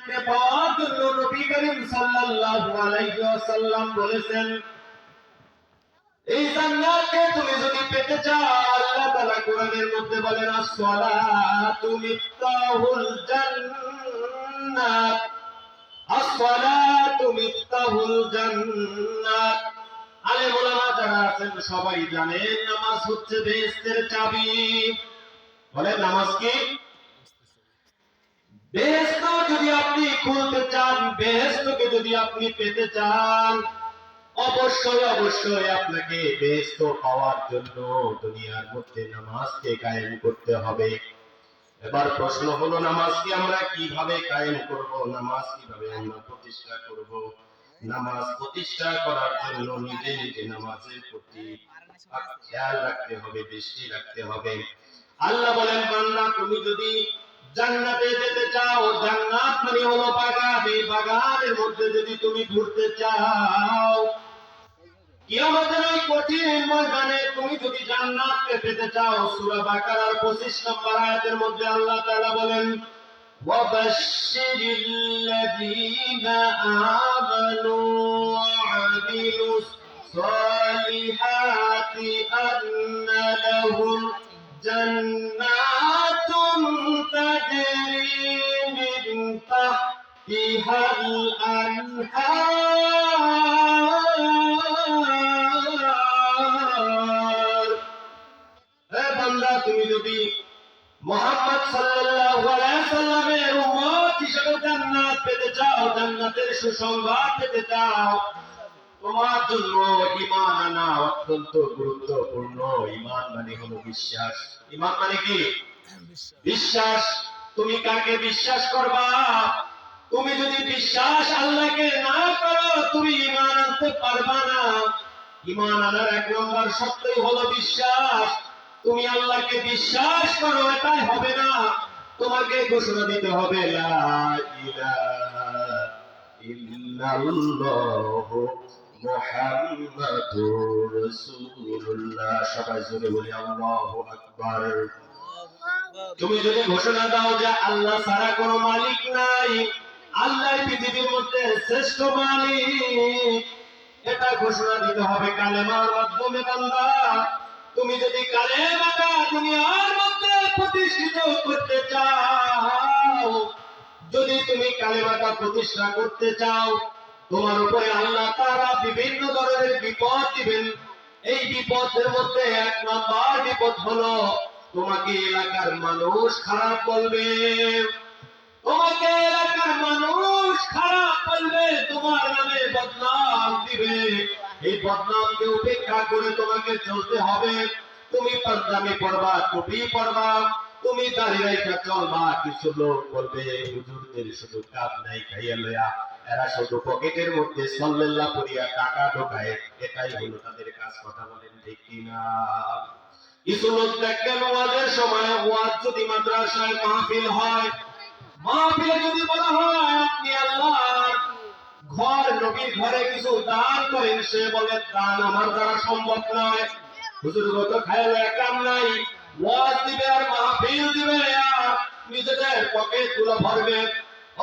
দেখতে পাওয়ার জন্য নবী করিম সাল্লাল্লাহু আলাইহি ওয়াসাল্লাম বলেছেন, এই জান্নাতকে তুমি যদি পেতে চাও, আল্লাহ তাআলা কোরআনের মধ্যে বলেন, as-salatu miftahul জান্নাত, as-salatu মিফতাহুল জান্নাত। আলেম ওলামা যারা আছেন সবাই জানেন নামাজ হচ্ছে বেহেশতের চাবি। বলেন নামাজ কি? বেহেশত যদি আপনি খুলতে চান, বেহেশতকে যদি আপনি পেতে চান, অবশ্যই অবশ্যই আপনাকে বেহেশত পাওয়ার জন্য দুনিয়ার মধ্যে নামাজকে কায়েম করতে হবে। এবার প্রশ্ন হলো, নামাজ কি আমরা কিভাবে কায়েম করব? নামাজ কিভাবে আমরা প্রতিষ্ঠা করব? নামাজ প্রতিষ্ঠা করার জন্য নিজে নিজে নামাজের প্রতি খেয়াল রাখতে হবে, দৃষ্টি রাখতে হবে। আল্লাহ বলেন, বান্দা তুমি যদি জান্নাতে যেতে চাও, জান্নাত মানে হলো বাগান, এই বাগানের মধ্যে যদি তুমি ঘুরতে চাও, কিয়ামতের ওই কঠিন ময়দানে তুমি যদি জান্নাতকে পেতে চাও, সূরা বাকারার 25 নম্বর আয়াতের মধ্যে আল্লাহ তাআলা বলেন, ওয়াবাশশিরিল্লাযীনা আমানু ওয়া আমিলুস সালিহাতি আন্না লাহুম জান্নাতুন তাজরি মিন তাহতিহাল আনহার। হে বান্দা, তুমি যদি মুহাম্মদ সাল্লাল্লাহু আলাইহি সাল্লামের উম্মত হিসেবে জান্নাত পেতে চাও, জান্নাতের সুসংবাদ পেতে চাও, তোমার জন্য ঈমান আনা অত্যন্ত গুরুত্বপূর্ণ। ঈমান মানে হলো বিশ্বাস। ঈমান মানে কি? বিশ্বাস। তুমি কাকে বিশ্বাস করবা? তুমি যদি বিশ্বাস আল্লাহকে না করো, তুমি ঈমান আনতে পারবা না। ঈমান আনার এক নম্বর শর্তই হলো বিশ্বাস। তুমি আল্লাহকে বিশ্বাস করো, এটাই হবে না, তোমাকে ঘোষণা দিতে হবে, লা ইলাহা ইল্লাল্লাহু মুহাম্মাদুর রাসূলুল্লাহ। সবাই জোরে বলি আল্লাহু আকবার। তুমি যদি ঘোষণা দাও যে আল্লাহ ছাড়া কোনো মালিক নাই, আল্লাহ পৃথিবীর মধ্যে শ্রেষ্ঠ মালিক, এটা ঘোষণা দিতে হবে কালেমার মাধ্যমে। বান্দা, তুমি যদি কালেমাটা দুনিয়ার মধ্যে প্রতিষ্ঠিত করতে চাও, যদি তুমি কালেমাটা প্রতিষ্ঠা করতে চাও, তোমার উপরে আল্লাহ তাআলা বিভিন্ন ধরনের বিপদ দিবেন। এই বিপদের মধ্যে এক নাম্বার বিপদ হলো, তোমাকে এলাকার মানুষ খারাপ বলবে, তোমাকে এলাকার মানুষ খারাপ বলবে, তোমার নামে বদনাম দিবে। এই বদনামকে উপেক্ষা করে তোমাকে চলতে হবে। তুমি পাঞ্জাবি পরবা, টুপি পরবা, তুমি দাড়ি রাখা চলবা। কিছু লোক বলবে, হুজুরদের শুধু কাজ নাই খাইয়া লয়া, এরা শুধু পকেটের মধ্যে সাল্লাল্লাহু পড়িয়া টাকা ঢোকায়, এটাই হলো তাদের কাজ। কথা বলেন ঠিক কিনা? কিছু লোক দেখবেন ওয়াজের সময়, ওয়াজ যদি মাদ্রাসায় মাহফিল হয়, মাহফিলে যদি বলা হয় আপনি আল্লাহর ঘর, নবীর ঘরে কিছু দান করেন, সে বলে দান আমার দ্বারা সম্ভব নয়, হুজুর গত খাইলে কাম নাই। ওয়াজ দিবে আর মাহফিল দিবে আর নিজেদের পকেট গুলো ভরবে।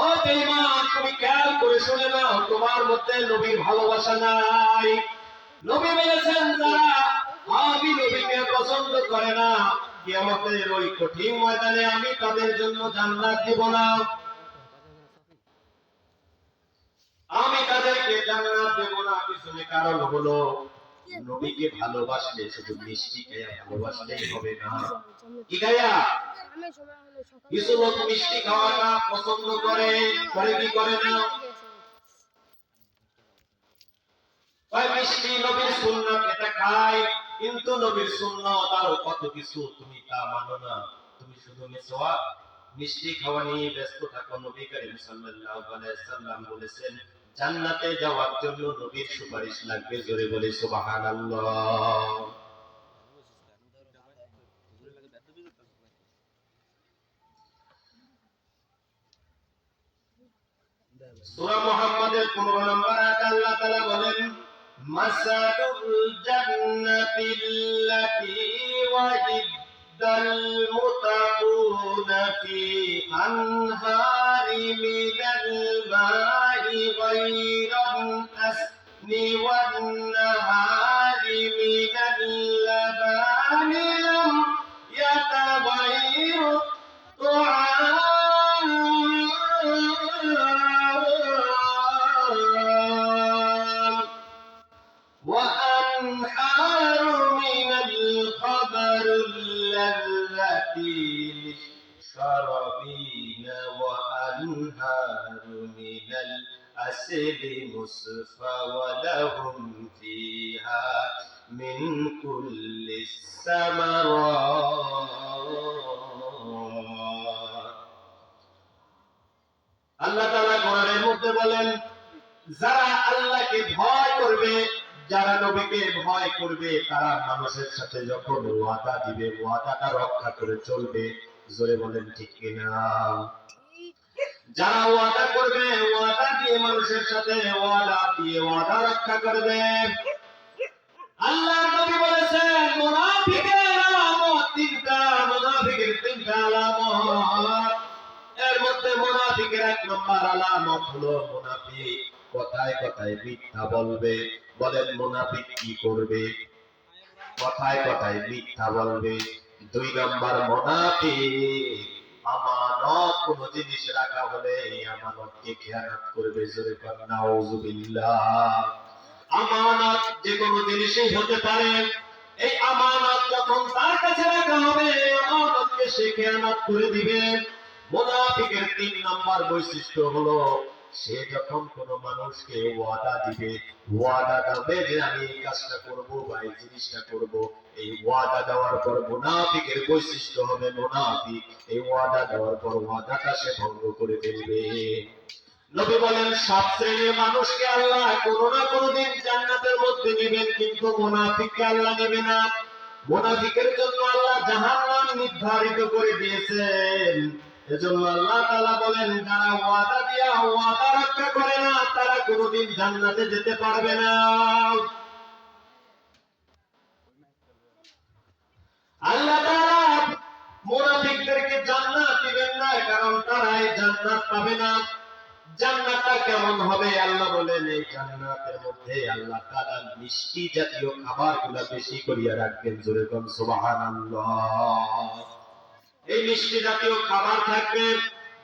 ও বেঈমান, তুমি খেয়াল করে শুনে নাও, তোমার মধ্যে নবীর ভালোবাসা নাই। নবী বলেছেন, যারা আমি নবীকে পছন্দ করে না, কিয়ামতের ওই কঠিন ময়দানে আমি তাদের জন্য জান্নাত দিব না, আমি তাদেরকে জান্নাত দেব না। পিছনে কারণ হলো, নবীকে ভালোবাসলে শুধু মিষ্টি খাইয়া ভালোবাসলেই হবে না। কি খাইয়া? কিছু লোক মিষ্টি খাওয়াটা পছন্দ করে, করে কি করে না? মিষ্টি নবীর সুন্নাত, এটা খায়, কিন্তু নবীর সুন্নাত আরো কত কিছু তুমি তা মানো না। তুমি শুধু মিষ্টি খাওয়া নিয়ে ব্যস্ত থাকো। নবী করিম সাল্লাল্লাহু আলাইহি সাল্লাম বলেছেন, জান্নাতে যাওয়ার জন্য নবীর সুপারিশ লাগবে। জোরে বলে সুবহানাল্লাহ। সূরা মুহাম্মাদের 15 নম্বর আয়াতে আল্লাহ তাআলা বলেন, মাসালুল জান্নাতিল্লাতী ওয়াইদ المتقون في أنهار من الماء غير الأسن والنهار من اللبن لم يتغير طعام وأنهار من الخمر اللذة للشاربين وأنهار من العسل مصفى ولهم فيها من كل الثمرات আল্লাহ তাআলা কোরআনের মধ্যে বলেন যারা আল্লাহকে ভয় করবে যারা নবীকে ভয় করবে তারা মানুষের সাথে যখন ওয়াদা দিবে ওয়াদাটা রক্ষা করে চলবে জোরে বলেন ঠিক কিনা যারা ওয়াদা করবে ওয়াদা দিয়ে মানুষের সাথে ওয়াদা দিয়ে ওয়াদা রক্ষা করবে আল্লাহর নবী বলেছেন মুনাফিকের আলামত তিনটা মুনাফিকের তিনটা আলামত এর মধ্যে মুনাফিকের এক নম্বর আলামত হলো মুনাফিক কথায় কথায় মিথ্যা বলবে বলেন মুনাফিক কি করবে কথায় কথায় মিথ্যা বলবে দুই নম্বর মুনাফিক আমানত কোন জিনিস রাখা হলে এই আমানতকে খেয়ানত করবে জোরে বলেন নাউজুবিল্লাহ আমানত যে কোনো জিনিসই হতে পারে এই আমানত যখন তার কাছে রাখা হবে আমানতকে সে খেয়ানত করে দিবে মুনাফিকের তিন নম্বর বৈশিষ্ট্য হলো সে যখন কোন মানুষকে ওয়াদা দিবে ওয়াদা দেবে যে আমি এই কাজটা করব বা এই জিনিসটা করব এই ওয়াদা দেওয়ার পর মুনাফিকের বৈশিষ্ট্য হবে মুনাফিক এই ওয়াদা দেওয়ার পর ওয়াদাটা সে ভঙ্গ করে ফেলবে নবী বলেন সব শ্রেণীর মানুষকে আল্লাহ কোনো না কোনোদিন জান্নাতের মধ্যে নেবেন কিন্তু মুনাফিককে আল্লাহ নেবে না মুনাফিকের জন্য আল্লাহ জাহান্নাম নির্ধারিত করে দিয়েছেন এজন্য আল্লাহ তাআলা বলেন যারা ওয়াদা দিয়া ওয়াদা রক্ষা করে না তারা কোনোদিন জান্নাতে যেতে পারবে না আল্লাহ তাআলা মুনাফিকদেরকে জান্নাত দিবেন না কারণ তারা এই জান্নাত পাবে না জান্নাতটা কেমন হবে আল্লাহ বলেন এই জান্নাতের মধ্যে আল্লাহ তাআলা মিষ্টি জাতীয় খাবারগুলো বেশি করিয়া রাখবেন জোরে কোন সুবহানাল্লাহ এই মিষ্টি জাতীয় খাবার থাকবে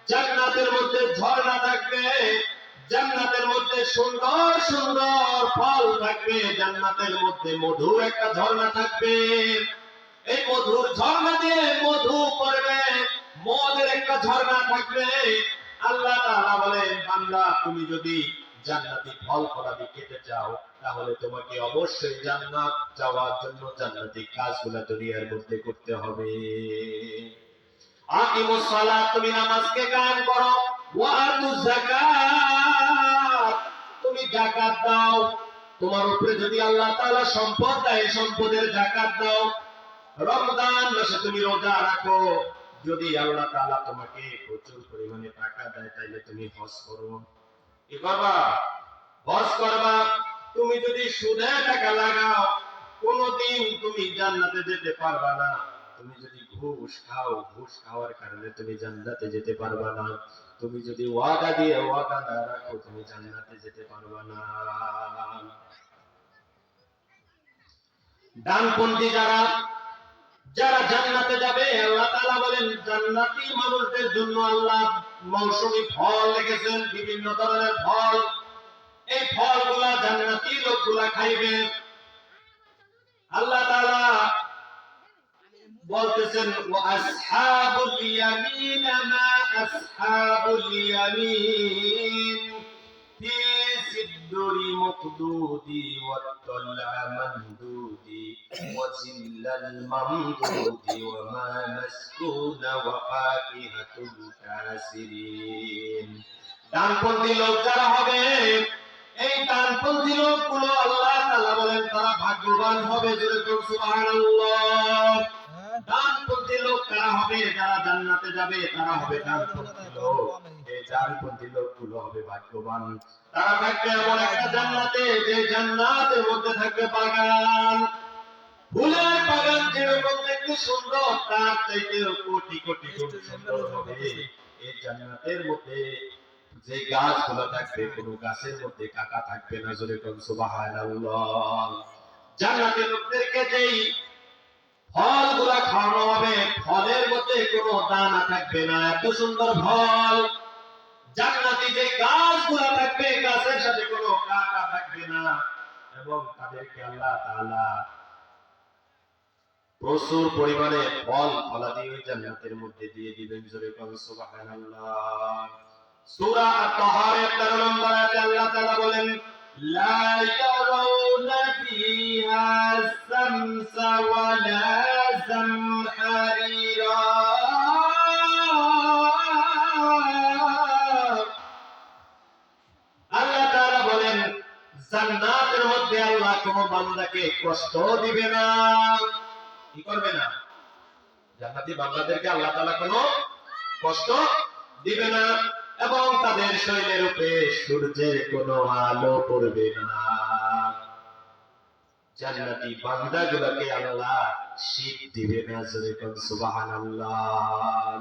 জান্নাতের মধ্যে ঝর্ণা থাকবে জান্নাতের মধ্যে সুন্দর সুন্দর ফল থাকবে জান্নাতের মধ্যে মধুর একটা ঝর্ণা থাকবে এই মধুর ঝর্ণা দিয়ে মধু পড়বে মদের একটা ঝর্ণা থাকবে আল্লাহ তাআলা বলেন বান্দা তুমি যদি জান্নাতি ফল ফলাদি খেতে চাও তাহলে তোমাকে অবশ্যই জান্নাত যাওয়ার জন্য জান্নাতি কাজগুলো দুনিয়ার মধ্যে করতে হবে আকিমুস সালাত তুমি নামাজকে কায়েম করো ওয়া আতুজ যাকাত তুমি যাকাত দাও তোমার উপরে যদি আল্লাহ তাআলা সম্পদ দেয় সম্পদের যাকাত দাও রমজান মাসে তুমি রোজা রাখো যদি আল্লাহ তাআলা তোমাকে প্রচুর পরিমাণে টাকা দেয় তাহলে তুমি হজ করো কি করবা হজ করবা তুমি যদি সুদে টাকা লাগাও কোনদিন তুমি জান্নাতে যেতে পারবা না তুমি যদি ঘুষ খাও ঘুষ খাওয়ার কারণে তুমি জান্নাতে যেতে পারবা না তুমি যদি ওয়াদা দিয়ে ওয়াদা না রাখো তুমি জান্নাতে যেতে পারবা না ডানপন্থী যারা যারা জান্নাতে যাবে আল্লাহ তাআলা বলেন জান্নাতি মানুষদের জন্য আল্লাহ মৌসুমী ফল রেখেছেন বিভিন্ন ধরনের ফল এই ফলগুলা জান্নাতি লোকগুলা খাইবে আল্লাহ তাআলা বলতেছেন ওয়া আসহাবুল ইয়ামিন মা আসহাবুল ইয়ামিন ফি সিদরি মুকদুদি ওয়াত তাল্লা মামদুদি ওয়া জিল্লাল মামদুদি ওয়া মা মাসকুনা ওয়া ফাকিহাতুল কাসিরিন ডানপন্থী লোক যারা হবে এই ডানপন্থী লোকগুলো আল্লাহ তাআলা বলেন তারা ভাগ্যবান হবে জোরে বলুন সুবহানাল্লাহ ডানপন্থী লোক কারা হবে যারা জান্নাতে যাবে তারা হবে ডানপন্থী লোক এই ডানপন্থী লোকগুলো হবে ভাগ্যবান তারা থাকবে এমন একটা জান্নাতে যে জান্নাতের মধ্যে থাকবে বাগান ফুলের বাগান যেরকম দেখতে সুন্দর, তার চাইতে কোটি কোটি গুণ সুন্দর হবে এই জান্নাতের মধ্যে। যে গাছগুলো থাকবে, কোন গাছের মধ্যে কাঁটা থাকবে না। জোরে কোন সুবহানাল্লাহ। জান্নাতের লোকদেরকে যেই ফলগুলা খাওয়ানো হবে, ফলের মধ্যে কোনো দানা থাকবে না, এত সুন্দর ফল। জান্নাতি যে গাছগুলা থাকবে, গাছের সাথে কোনো কাঁটা থাকবে না, এবং তাদেরকে আল্লাহ তাআলা প্রচুর পরিমাণে ফল ফলাদি ওই জান্নাতের মধ্যে দিয়ে দিবেন। জোরে কোন সুবহানাল্লাহ। সূরা আত-তাহার 13 নম্বর আয়াতে আল্লাহ তাআলা বলেন, লা ইয়ারাউনা ফিহা শামসা ওয়ালা জামহারিরা। আল্লাহ তাআলা বলেন, জান্নাতের মধ্যে আল্লাহ কোন বান্দাকে কষ্ট দিবে না। কি করবে না? জান্নাতি বান্দাদেরকে আল্লাহ তাআলা কোনো কষ্ট দিবে না, এবং তাদের শরীরের উপরে সূর্যের কোনো আলো পড়বে না। জান্নাতি বান্দাগুলোকে আল্লাহ শীত দিবে না। জোরে কোন সুবহানাল্লাহ।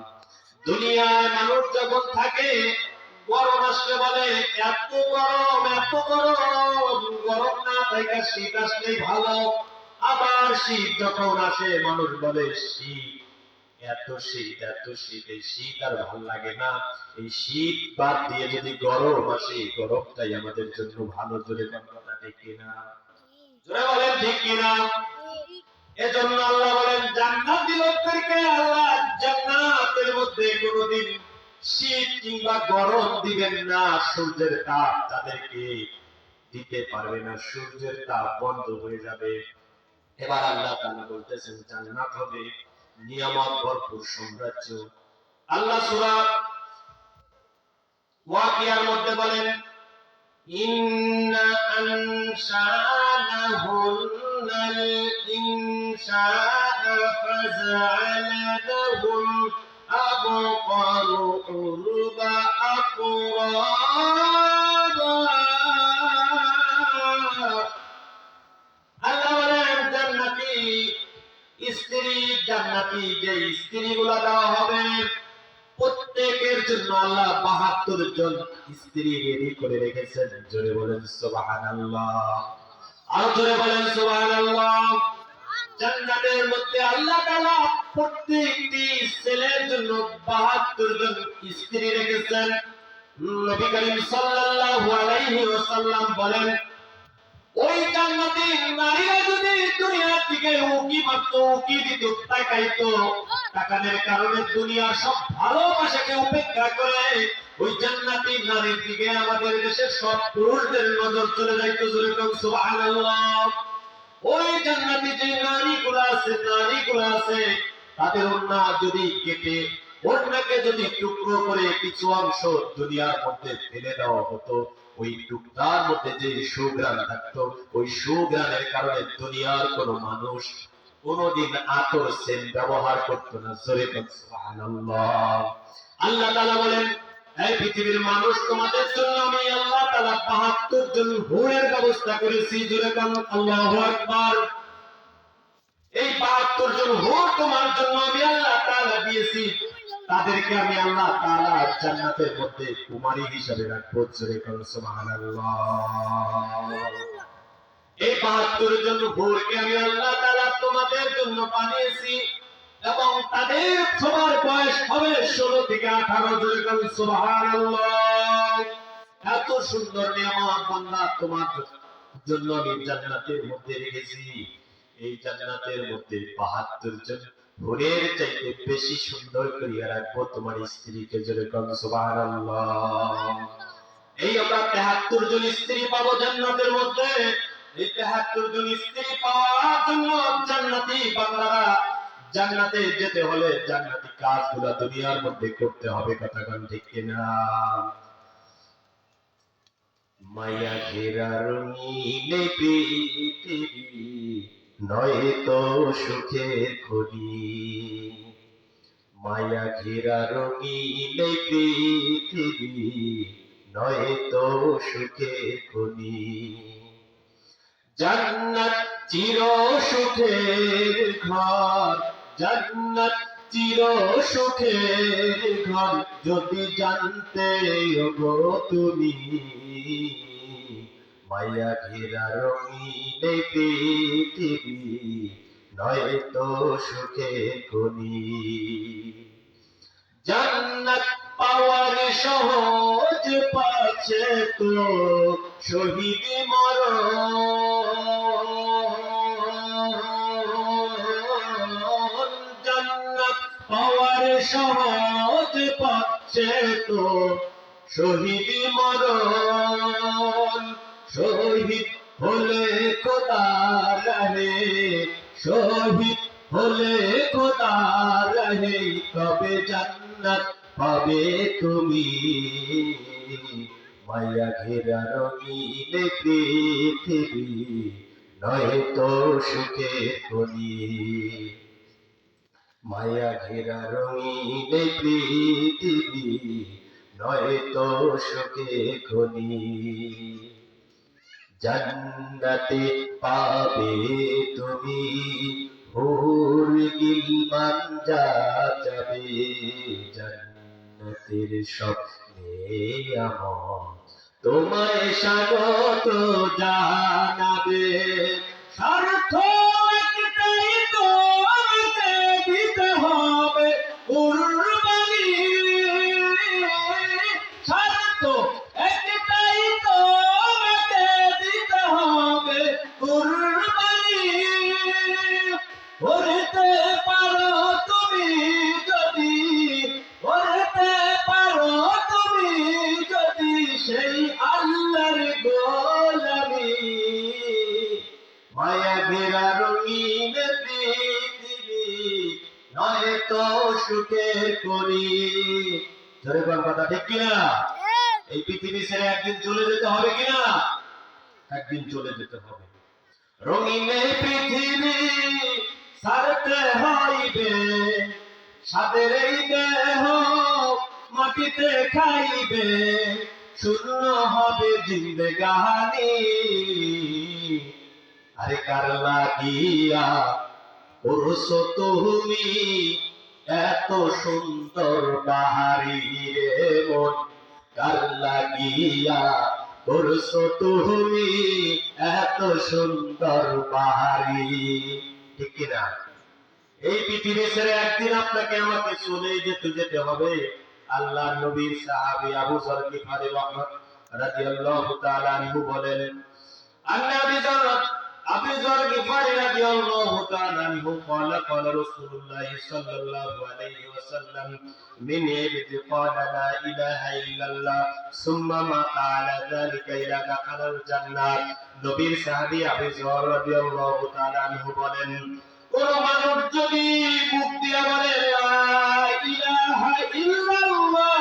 দুনিয়ায় মানুষ যখন থাকে, গরম আসলে বলে এত গরম, এত গরম, গরম না থেকে শীত আসলেই ভালো। আবার শীত যখন আসে, মানুষ বলে শীত, এত শীত, এত শীত, এই শীত আর ভালো লাগে না। এই শীত বাদ দিয়ে যদি গরম আসে, গরমটাই আমাদের জন্য ভালো। জোরে কোন কথা ঠিক কিনা? জোরে বলেন ঠিক কিনা? এজন্য আল্লাহ বলেন, জান্নাতি লোকদেরকে আল্লাহ জান্নাতের মধ্যে কোনদিন শীত কিংবা গরম দিবেন না। সূর্যের তাপ তাদেরকে দিতে পারবে না, সূর্যের তাপ বন্ধ হয়ে যাবে। এবার আল্লাহ তাআলা বলতেছেন, জান্নাত হবে নিয়ামত ভরপুর সাম্রাজ্য। আল্লাহ সূরা ওয়াকিয়ার মধ্যে বলেন, ইন্না আনশানাহুন্নাল ইনশাআ ফাজআলনাহুম আবকারু উরবা আতরাবা। আল্লাহ বলেন, জান্নাতি স্ত্রী, জান্নাতি যে স্ত্রীগুলো দেওয়া হবে, প্রত্যেকের জন্য আল্লাহ ৭২ জন স্ত্রী রেডি করে রেখেছেন। জোরে বলেন সুবহানাল্লাহ। আর জোরে বলেন সুবহানাল্লাহ। জান্নাতের মধ্যে আল্লাহ তাআলা প্রত্যেকটি ছেলের জন্য ৭২ জন স্ত্রী রেখেছেন। নবী করিম সাল্লাল্লাহু আলাইহি ওয়াসাল্লাম বলেন, ওই জান্নাতি নারীরা যদি দুনিয়ার দিকে উকি মারতো, উকি দিত, তাকাইতো, তাকানোর কারণে দুনিয়ার সব ভালোবাসাকে উপেক্ষা করে ওই জান্নাতি নারীর দিকে আমাদের দেশের সব পুরুষদের নজর চলে যাইতো। জোরে কোন সুবহানাল্লাহ। ওই জান্নাতি যে নারীগুলো আছে, তাদের ওড়না যদি কেটে, ওড়নাকে যদি টুকরো করে কিছু অংশ দুনিয়ার মধ্যে ফেলে দেওয়া হতো, ওই টুকরার মধ্যে যে সুঘ্রাণ থাকতো, ওই সুঘ্রাণের কারণে দুনিয়ার কোন মানুষ কোনদিন আতর সেন্ট ব্যবহার করতো না। জোরে কোন সুবহানাল্লাহ। আল্লাহ তাআলা বলেন, এই পৃথিবীর মানুষ, তোমাদের জন্য আমি আল্লাহ তাআলা ৭২ জন হুরের ব্যবস্থা করেছি। জোরে কোন আল্লাহু আকবার। এই ৭২ জন হুর তোমার জন্য আমি আল্লাহ তাআলা দিয়েছি। তাদেরকে আমি আল্লাহ তাআলা জান্নাতের মধ্যে কুমারী হিসেবে রাখবো। জোরে কোন সুবহানাল্লাহ। এই ৭২ জন হুরকে আমি আল্লাহ তাআলা তোমাদের জন্য বানিয়েছি, এবং তাদের সবার বয়স হবে ১৬ থেকে ১৮। জোরে কোন সুবহানাল্লাহ। এত সুন্দর নিয়ামত বান্দা তোমার জন্য আমি জান্নাতের মধ্যে রেখেছি। এই জান্নাতের মধ্যে ৭২ জন হুরের চাইতে বেশি সুন্দর করিয়া রাখবো তোমার স্ত্রীকে। জোরে কোন সুবহানাল্লাহ। এই আমরা ৭৩ জন স্ত্রী পাবো জান্নাতের মধ্যে। এই ৭৩ জন স্ত্রী পাওয়ার জন্য জান্নাতি বান্দারা জান্নাতে যেতে হলে জান্নাতি কাজগুলো দুনিয়ার মধ্যে করতে হবে। কথা কোন ঠিক কিনা? মায়া ঘেরা রঙিনে পৃথিবী নয় তো সুখের খনি। মায়া ঘেরা রঙিনে পৃথিবী নয় তো সুখের খনি। জান্নাত চির সুখের ঘর, জান্নাত চির সুখের ঘর, যদি জানতে গো তুমি, মায়া ঘেরা রঙিন পৃথিবী নয়তো সুখের খনি। জান্নাত পাওয়ার সহজ পাচ্ছে তো শহীদ মরণ, জান্নাত পাওয়ার সহজ পাচ্ছে তো শহীদ মরণ। শহীদ হলে খোদার রাহে, শহীদ হলে খোদার রাহে, তবে জান্নাত পাবে তুমি, মায়া ঘেরা রঙিন পৃথিবী নয়তো সুখের খনি। মায়া ঘেরা রঙিন পৃথিবী নয়তো সুখের খনি। জান্নাতে পাবে তুমি হুর গিলমান যাবে, জান্নাতের স্বপ্নে আমার তোমায় স্বাগত জানাবে। স্বার্থ একটাই, তোমাকে দিতে হবে কুরবানি, স্বার্থ একটাই, তোমাকে দিতে হবে কুরবানি। করতে পারো তুমি যদি, করতে পারো তুমি যদি সেই আল্লাহর গোলামি, মায়া ঘেরা রঙিন পৃথিবী নয়তো সুখের খনি। জোরে বল কথা ঠিক কিনা? এই পৃথিবী ছেড়ে একদিন চলে যেতে হবে কিনা? একদিন চলে যেতে হবে। রঙিন পৃথিবী ছাড়তে হইবে, সাদের এই দেহ মাটিতে খাইবে, শূন্য হবে জিন্দেগানি। আরে কার লাগিয়া করছো তুমি এত সুন্দর বাহারি রে মন, কার লাগিয়া করছো তুমি এত সুন্দর বাহারি, ঠিক কিনা? এই পৃথিবী ছেড়ে একদিন আপনাকে আমাকে চলে যেতে হবে। আল্লাহ নবীর সাহাবী আবু যর গিফারী রাদিয়াল্লাহু তাআলা আনহু বলেন, আবু যর গিফারী রাদিয়াল্লাহু তাআলা আনহু قال قال رسول الله صلى الله عليه وسلم من عبد قال لا اله الا الله ثم ما قال ذلك الى دخل الجنه। নবীর সাহাবী আবু যর রাদিয়াল্লাহু তাআলা আনহু বলেন, কোন মানুষ যদি মুখ দিয়ে বলে লা ইলাহা ইল্লাল্লাহ,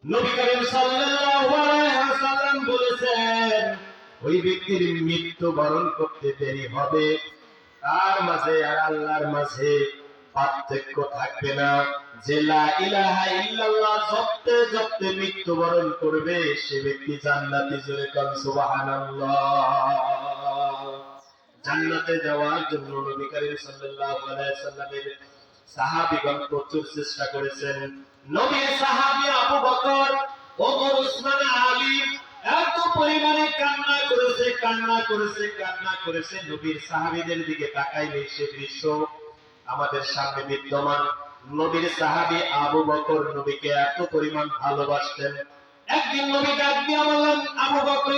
নবী করিম সাল্লাল্লাহু আলাইহি ওয়াসাল্লাম বলেছেন ওই ব্যক্তির মৃত্যু বরণ করতে দেরি হবে, তার মাঝে আর আল্লাহর মাঝে পার্থক্য থাকবে না। যে লা ইলাহা ইল্লাল্লাহ জপতে জপতে মৃত্যু বরণ করবে সে ব্যক্তি জান্নাতি। জোরে কোন সুবহানাল্লাহ। জান্নাতে যাওয়ার জন্য নবী করিম সাল্লাল্লাহু আলাইহি ওয়াসাল্লামের সাহাবীগণ প্রচুর চেষ্টা করেছেন। নবীর সাহাবী আবু বকর, ওমর, উসমান, আলী এত পরিমাণে কান্না করেছে, নবীর সাহাবীদের দিকে তাকাইলে সে দৃশ্য আমাদের সামনে বিদ্যমান। নবীর সাহাবী আবু বকর নবীকে এত পরিমাণ ভালোবাসতেন। একদিন নবী ডাক দিয়ে বললেন, আবু বকর,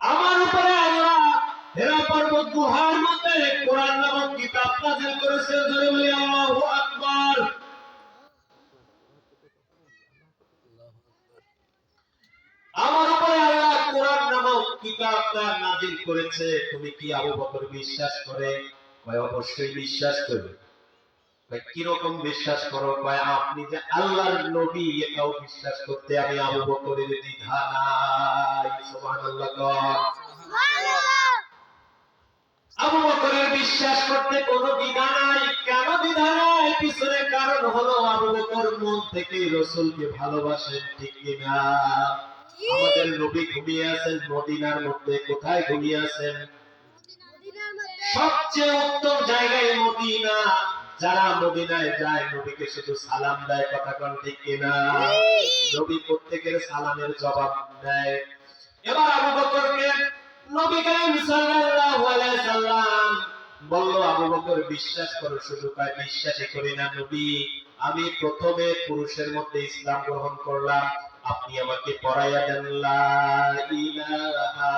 আমার উপরে আল্লাহ হেরা পর্বত গুহার মধ্যে কোরআন নামক কিতাব নাযিল করেছেন। জোরে বলি আল্লাহু আকবার। আমার উপরে আল্লাহ কোরআন নামক কিতাবটা নাযিল করেছে, তুমি কি আবু বকর বিশ্বাস করে? কয় অবশ্যই বিশ্বাস করি। কয় কি রকম বিশ্বাস করো? কয় আপনি যে আল্লাহর নবী এটাও বিশ্বাস করতে আমি আবু বকরের দ্বিধা নাই। সুবহানাল্লাহ। আবু বকরের বিশ্বাস করতে কোনো দ্বিধা নাই। কেন দ্বিধা নাই? পিছনে কারণ হলো আবু বকর মন থেকে রাসূলকে ভালোবাসেন, ঠিক কিনা? আমাদের নবী ঘুমিয়ে আছেন মদিনার মধ্যে। কোথায় ঘুমিয়ে আছেন? সবচেয়ে উত্তম জায়গায় মদিনা। যারা মদিনায় যায় নবীকে শুধু সালাম দেয়, কথা কোন ঠিক কিনা? নবী প্রত্যেকের সালামের জবাব দেয়। এবার আবু বকরকে নবী করিম সাল্লাল্লাহু আলাইহি সাল্লাম বলল, আবু বকর বিশ্বাস করো? শুধু কয় বিশ্বাসই করি না নবী, আমি প্রথমে পুরুষের মধ্যে ইসলাম গ্রহণ করলাম, আপনি আমাকে পড়াইয়া দেন লা ইলাহা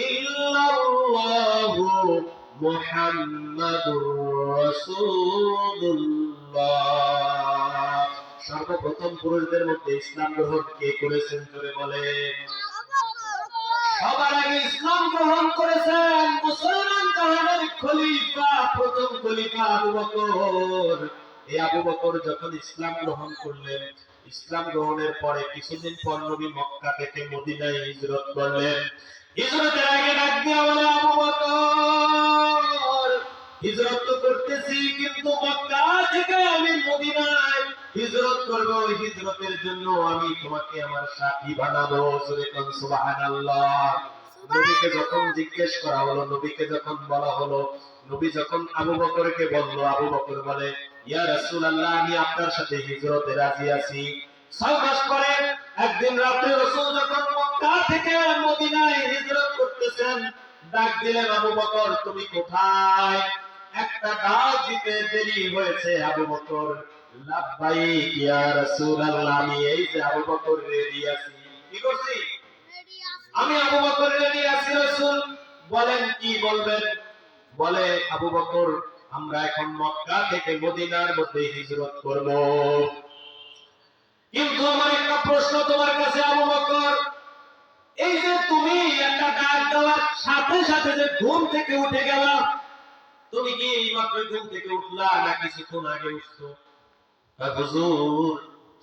ইল্লাল্লাহু মুহাম্মাদুর রাসূলুল্লাহ। সর্বপ্রথম পুরুষদের মধ্যে ইসলাম গ্রহণ কে করেছেন জোরে বলেন? সবার আগে ইসলাম গ্রহণ করেছেন মুসলমান জাহানের খলিফা, প্রথম খলিফা আবু বকর। এই আবু বকর যখন ইসলাম গ্রহণ করলেন, ইসলাম গ্রহণের পরে কিছুদিন পর নবী মক্কা থেকে মদিনায় হিজরত করলেন। হিজরতের আগে ডাক দিয়া বলে, আবু বকর হিজরত তো করতেছি, কিন্তু মক্কা থেকে আমি মদিনায় হিজরত করব, হিজরতের জন্য আমি তোমাকে আমার সাথী বানাবো। জোরে কোন সুবহানাল্লাহ। নবীকে যখন জিজ্ঞেস করা হলো, নবীকে যখন বলা হলো, নবী যখন আবু বকরকে বলল, আবু বকর বলে, ইয়া রাসূলুল্লাহ, আমি আপনার সাথে হিজরতে রাজি আছি। 6 মাস পরে একদিন রাতে রাসূল যখন মক্কা থেকে মদিনায় হিজরত করতেছেন, ডাক দিলেন, আবু বকর তুমি কোথায়? একটা ডাক দিতে দেরি হয়েছে। আবু বকর লাব্বাইক ইয়া রাসূলুল্লাহ, আমি এই যে আবু বকর রেডি আছি। কি করছি? আমি আবু বকর রেডি আছি রাসূল। বলেন কি বলবেন? বলে, আবু বকর আমরা এখন মক্কা থেকে মদিনার মধ্যে হিজরত করব, কিন্তু আমার একটা প্রশ্ন তোমার কাছে আবু বকর, এই যে তুমি একটা ডাক দেওয়ার সাথে সাথে যে ঘুম থেকে উঠে গেলা, তুমি কি এইমাত্র ঘুম থেকে উঠলা না কিছুক্ষণ আগে উঠছো? হুজুর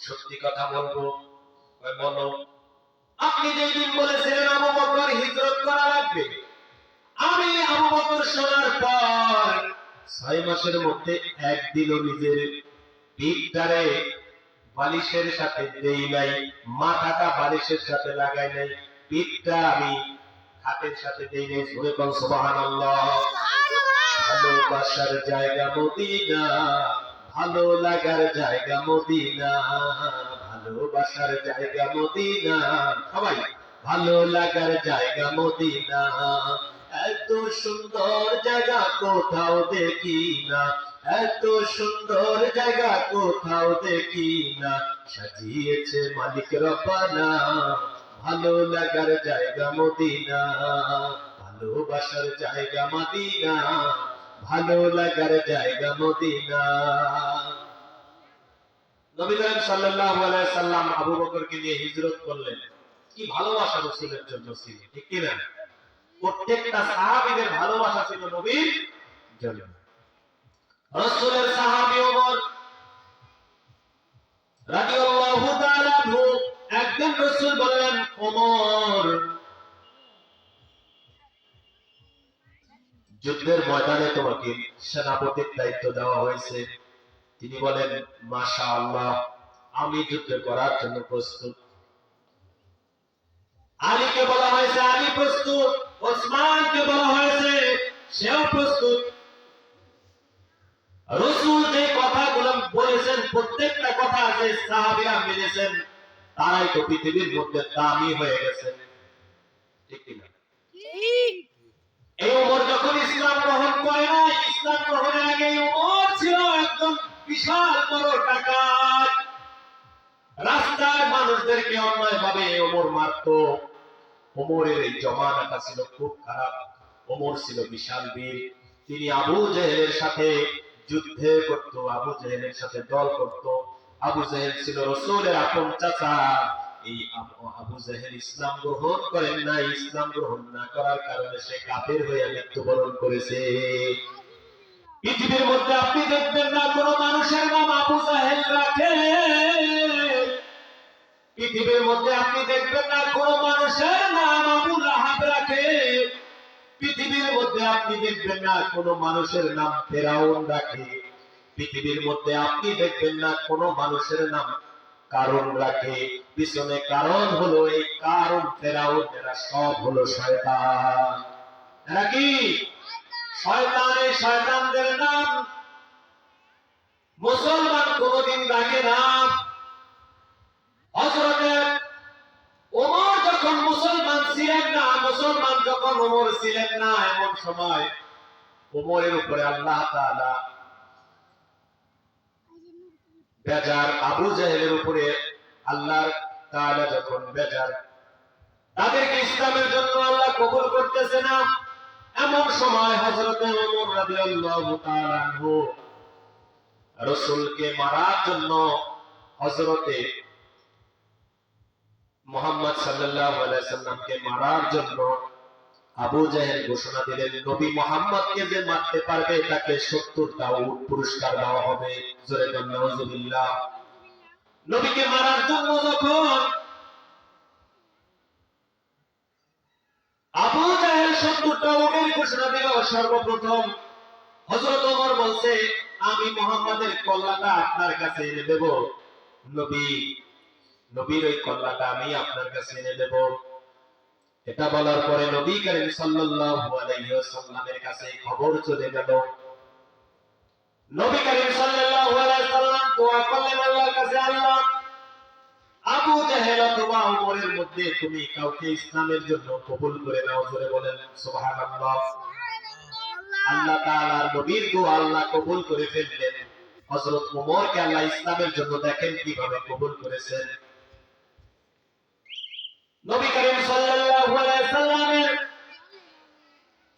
সত্যি কথা বলবো। বলো। আপনি যেদিন বলেছিলেন আবু বকর হিজরত করা লাগবে, আমি আবু বকর শোনার পর 6 মাসের মধ্যে একদিনও নিজের পিঠটারে বালিশের সাথে দেই নাই, মাথাটা বালিশের সাথে লাগাই নাই, পিঠটা আমি হাতের সাথে দেই নাই। জোরে বল সুবহানাল্লাহ। ভালোবাসার জায়গা মদিনা, ভালো লাগার জায়গা মদিনা, ভালোবাসার জায়গা মদিনা, সবাই ভালো লাগার জায়গা মদিনা, এত সুন্দর জায়গা কোথাও দেখি না, এত সুন্দর জায়গা কোথাও দেখি না, সাজিয়েছে মালিক রব্বানা, ভালো লাগার জায়গা মদিনা, ভালোবাসার জায়গা মদিনা, ভালো লাগার জায়গা মদিনা। নবী করিম সাল্লাল্লাহু আলাইহি সাল্লাম আবু বকরকে নিয়ে হিজরত করলেন। কি ভালোবাসা রাসূলের জন্য ছিল, ঠিক কি না? প্রত্যেকটা সাহাবীদের ভালোবাসা ছিল নবীর জন্য। রাসূলের সাহাবী ওমর রাদিয়াল্লাহু তাআলা আনহু, একদিন রাসূল বললেন, ওমর যুদ্ধের ময়দানে তোমাকে সেনাপতির দায়িত্ব দেওয়া হয়েছে। তিনি বলেন, মাশাআল্লাহ, আমি যুদ্ধ করার জন্য প্রস্তুত। আলীকে বলা হয়েছে, আলী প্রস্তুত। ওসমানকে বলা হয়েছে, সেও প্রস্তুত। রাসূল যে কথাগুলো বলেছেন প্রত্যেকটা কথা যে সাহাবীরা মেনেছেন, তারাই তো পৃথিবীর মধ্যে দামি হয়ে গেছেন, ঠিক কি না? এই ওমর যখন ইসলাম গ্রহণ করে না, ইসলাম গ্রহণের আগে ওমর ছিল একদম বিশাল বড় ডাকাত। রাস্তায় মানুষদেরকে অন্যায়ভাবে ওমর মারত। ওমরের এই জমানাটা ছিল খুব খারাপ। ওমর ছিল বিশাল বীর। তিনি আবু জেহেলের সাথে যুদ্ধে করত, আবু জেহেলের সাথে দল করত। আবু জেহেল ছিল রাসূলের আপন চাচা। এই আবু জেহেল ইসলাম গ্রহণ করেন না, ইসলাম গ্রহণ না করার কারণে সে কাফের হয়ে মৃত্যুবরণ করেছে। পৃথিবীর মধ্যে আপনি দেখবেন না কোন মানুষের নাম আবু জেহেল রাখে, পৃথিবীর মধ্যে আপনি দেখবেন না কোন মানুষের নাম আবু লাহাব রাখে, পৃথিবীর মধ্যে আপনি দেখবেন না কোন মানুষের নাম ফেরাউন রাখে, পৃথিবীর মধ্যে আপনি দেখবেন না কোন মানুষের নাম কারণ রাখে, পিছনে কারণ হলো এই কারণ ফেরাউন, এরা সব হলো শয়তান। এরা কি শয়তান? এই শয়তানদের নাম মুসলমান কোনদিন রাখে না। হযরতে ওমর যখন মুসলমান ছিলেন না, মুসলমান যখন ওমর ছিলেন না, এমন সময় ওমরের উপরে আল্লাহ তাআলা বেজার, আবু জাহেলের উপরে আল্লাহ তাআলা যখন বেজার, তাদেরকে ইসলামের জন্য আল্লাহ কবুল করতেছে না, এমন সময় হযরতে ওমর রাদিয়াল্লাহু তাআলা আনহু রাসূলকে মারার জন্য হযরতে মুহাম্মদ সাল্লাল্লাহু আলাইহি সাল্লামকে মারার জন্য আবু জাহেল ঘোষণা দিলেন, নবী মুহাম্মদকে যে মারতে পারবে তাকে 70টা উট পুরস্কার দেওয়া হবে। জোরে বলেন নাউজুবিল্লাহ। নবীকে মারার জন্য যখন আবু জাহেল 70টা উটের ঘোষণা দিল, সর্বপ্রথম হযরত ওমর বলছে, আমি মুহাম্মাদের কল্লাটা আপনার কাছে এনে দেব। নবীর ওই কল্লাটা আমি আপনার কাছে এনে দেব। এটা বলার পরে নবী করিম সাল্লাল্লাহু আলাইহি ওয়াসাল্লামের কাছে খবর চলে গেল। নবী করিম সাল্লাল্লাহু আলাইহি ওয়াসাল্লাম দোয়া করলেন আল্লাহর কাছে, আল্লাহ, আবু জাহেল অথবা ওমরের মধ্যে তুমি কাউকে ইসলামের জন্য কবুল করে নাও। জোরে বলেন সুবহানাল্লাহ। আল্লাহ তাআলার নবীর দোয়া আল্লাহ কবুল করে ফেললেন। হযরত ওমরকে আল্লাহ ইসলামের জন্য দেখেন কিভাবে কবুল করেছেন। নবী করিম সাল্লাল্লাহু আলাইহি সাল্লামের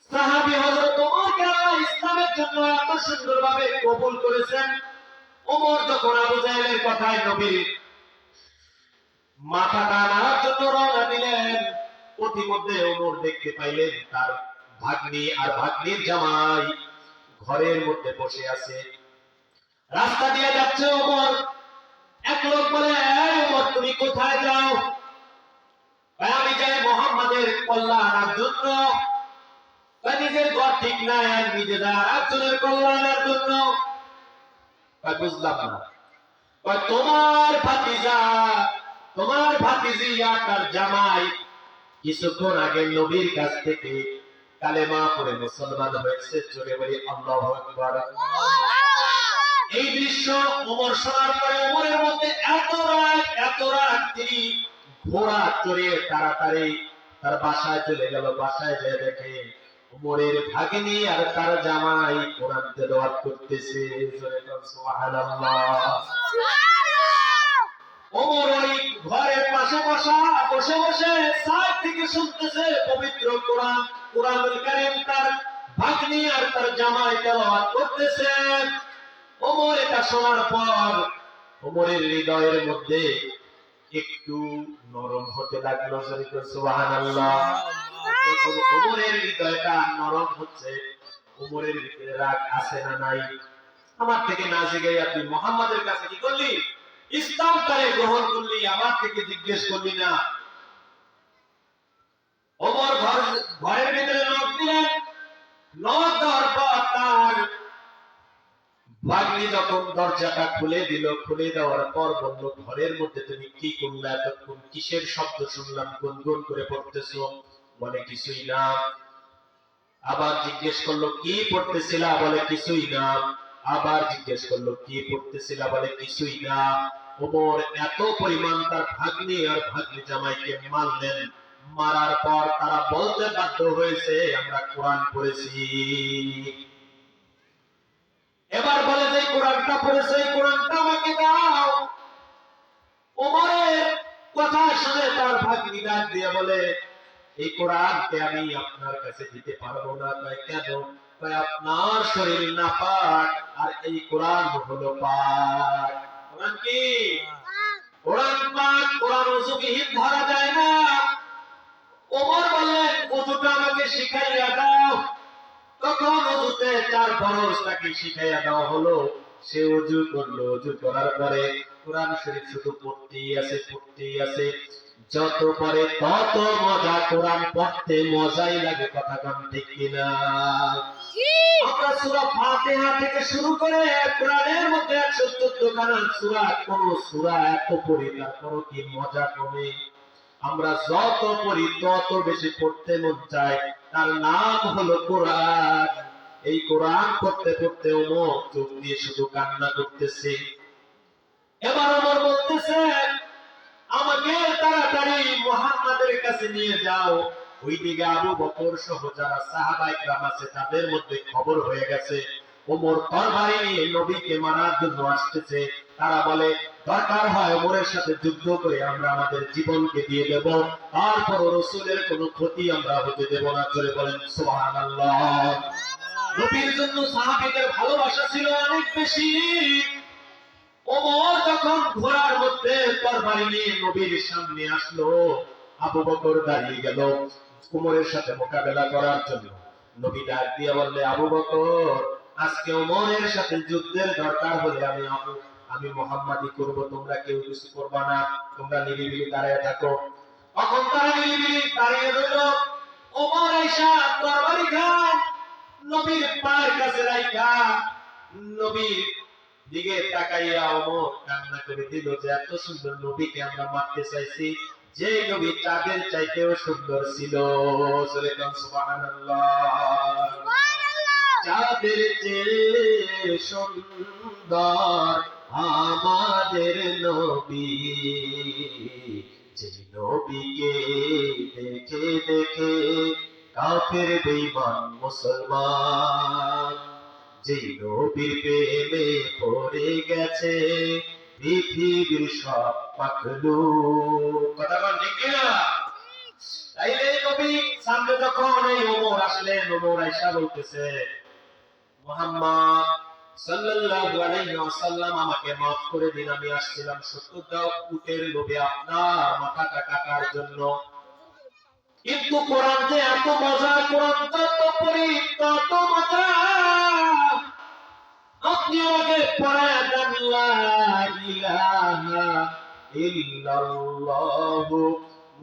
সাহাবী হযরত ওমরকে আল্লাহ ইসলামের জন্য এত সুন্দরভাবে কবুল করেছেন। ওমর যখন আবু জাহেলের কথায় নবীর মাথাটা নাড়ার জন্য রওনা দিলেন, প্রতিমধ্যে ওমর দেখতে পাইলেন তার ভাগ্নি আর ভাগ্নির জামাই ঘরের মধ্যে বসে আছে। রাস্তা দিয়ে যাচ্ছে ওমর। এক লোক বলে, এই ওমর, তুমি কোথায় যাও? আমি যাই মুহাম্মাদের কল্যাণ আনার জন্য। নিজের ঘর ঠিক নাই, আর নিজে যায় আরেকজনের কল্যাণের জন্য। বুঝলাম না। তোমার ভাতিজি আর তার জামাই কিছুক্ষণ আগে নবীর কাছ থেকে কালেমা পড়ে মুসলমান হয়েছে। জোরে বলি আল্লাহু আকবার। এই দৃশ্য ওমর শোনার পরে ওমরের মধ্যে এত রাগ, তিনি ঘোড়া চড়ে তাড়াতাড়ি তার বাসায় চলে গেল। বাসায় যেয়ে দেখে ওমরের ভাগিনী আর তার জামাই কোরআন তেলাওয়াত করতেছে। জোরে বলেন সুবহানাল্লাহ। ওমর ওই ঘরের পাশে বসে বসে সাইড থেকে শুনতেছে পবিত্র কোরআনুল কারীম, তার ভাগ্নি আর তার জামাই তেলাওয়াত করতেছে। ওমর এটা শোনার পর ওমরের হৃদয়ের মধ্যে একটু নরম হতে লাগলো। সুবহানাল্লাহ। ওমরের হৃদয়টা নরম হচ্ছে। ওমরের ভিতরে রাগ আছে না নাই? আমার থেকে না জিজ্ঞাসা তুই মুহাম্মাদের কাছে কি করলি? ইসলাম তারে গ্রহণ করলি, আমার থেকে জিজ্ঞেস করলি না। ওমর ঘরের ভিতরে নখ দিলেন। নখ দেওয়ার পর তার ভাগ্নি যখন দরজাটা খুলে দিল, খুলে দেওয়ার পর বলল, ঘরের মধ্যে তুমি কি করলে? এতক্ষণ কিসের শব্দ শুনলাম? গুনগুন করে পড়তেছো? বলে কিছুই না। আবার জিজ্ঞেস করলো, কি পড়তেছিলা? বলে কিছুই না। আবার জিজ্ঞেস করলো, কি পড়তেছিলা? বলে কিছুই না। ওমর এত পরিমাণ তার ভাগ্নি আর ভাগ্নি জামাইকে মারলেন। মারার পর তারা বলতে বাধ্য হয়েছে, আমরা কোরআন পড়েছি। এবার বলে যে কোরআনটা পড়েছে, এই কোরআনটা আমাকে দাও। ওমরের কথা শুনে তার ভাগ্নি ডাক দিয়ে বলে, এই কোরআনকে আমি আপনার কাছে দিতে পারবো না। তাই কেন? তাই আপনার শরীর নাপাক আর এই কোরআন হলো পাক। কোরআন কি? কোরআন পাক। কোরআন ওযুবিহীন ধরা যায় না। ওমর বললেন, ওযুটা আমাকে শিখাইয়া দাও। তখন ওযুতে 4 ফরজ তাকে শিখাইয়া দেওয়া হলো। সে ওযু করলো। ওযু করার পরে কোরআন শরীফ শুধু পড়তেই আছে। যত পরে তত মজা। কোরআন পড়তে মজাই লাগে, কথা কম ঠিক কিনা? আমরা সূরা ফাতিহা থেকে শুরু করে কোরআনের মধ্যে 114 খানা সূরা, কোন সূরা এত পড়ি তারপর কি মজা কমে? আমরা যত পড়ি তত বেশি পড়তে মন চায়। তার নাম হলো কোরআন। এই কোরআন পড়তে পড়তে ওমর চোখ দিয়ে শুধু কান্না করতেছে। এবার ওমর বলতেছে, আমাকে তাড়াতাড়ি মুহাম্মাদের কাছে নিয়ে যাও। ওইদিকে আবু বকর সহ যারা সাহাবায়ে কেরাম আছে তাদের মধ্যে খবর হয়ে গেছে ওমর তরবারি নিয়ে নবীকে মারার জন্য আসতেছে। তারা বলে, দরকার হয় ওমরের সাথে যুদ্ধ করে আমরা আমাদের জীবনকে দিয়ে দেব, তারপর রাসূলের কোনো ক্ষতি আমরা হতে দেব না। জোরে বলেন সুবহানাল্লাহ। নবীর জন্য সাহাবীদের ভালোবাসা ছিল অনেক বেশি। ওমর যখন ঘোড়ার মধ্যে তরবারি নিয়ে নবীর সামনে আসলো, আবু বকর দাঁড়িয়ে গেল ওমরের সাথে মোকাবেলা করার জন্য। নবী ডাক দিয়ে বললে, আবু বকর, আজকে ওমরের সাথে যুদ্ধের দরকার হলে আমি মুহাম্মাদি করব, তোমরা কেউ কিছু করবা না, তোমরা নিরিবিলি দাঁড়িয়ে থাকো। তখন তারা নিরিবিলি দাঁড়িয়ে রইল। ওমর আয়েশা তরবারি খান নবীর পায়ের কাছে রাখা নবীর দিকে তাকাইয়া ওমর কান্না করে দিল যে এত সুন্দর নবীকে আমরা মারতে চাইছি, যে নবী চাঁদের চাইতেও সুন্দর ছিল। সুবহানাল্লাহ। চাঁদের চেয়ে সুন্দর আমাদের নবী, যে নবীকে দেখে দেখে কাফের বেঈমান মুসলমান, যে নবীর প্রেমে পড়ে গেছে পৃথিবীর সব মাখলুক। কথা বল ঠিক কিনা? তাইলে নবী সামনে যখন এই ওমর আসলেন, ওমর আয়েশা বলতেছে, মুহাম্মদ সাল্লাল্লাহু আলাইহি ওয়াসাল্লাম আমাকে maaf করে দিন, আমি আসছিলাম 70টা উটের লোভে আপনার মাথাটা কাটার জন্য। কিন্তু কোরআন যে এত মজা, কোরআন তত পড়ি তত মজা। আপনি আমাকে পড়ায় দেন লা ইলাহা ইল্লাল্লাহু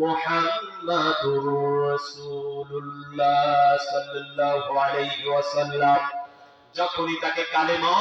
মুহাম্মাদুর রাসূলুল্লাহ সাল্লাল্লাহু আলাইহি ওয়াসাল্লাম। যখনই তাকে কালেমা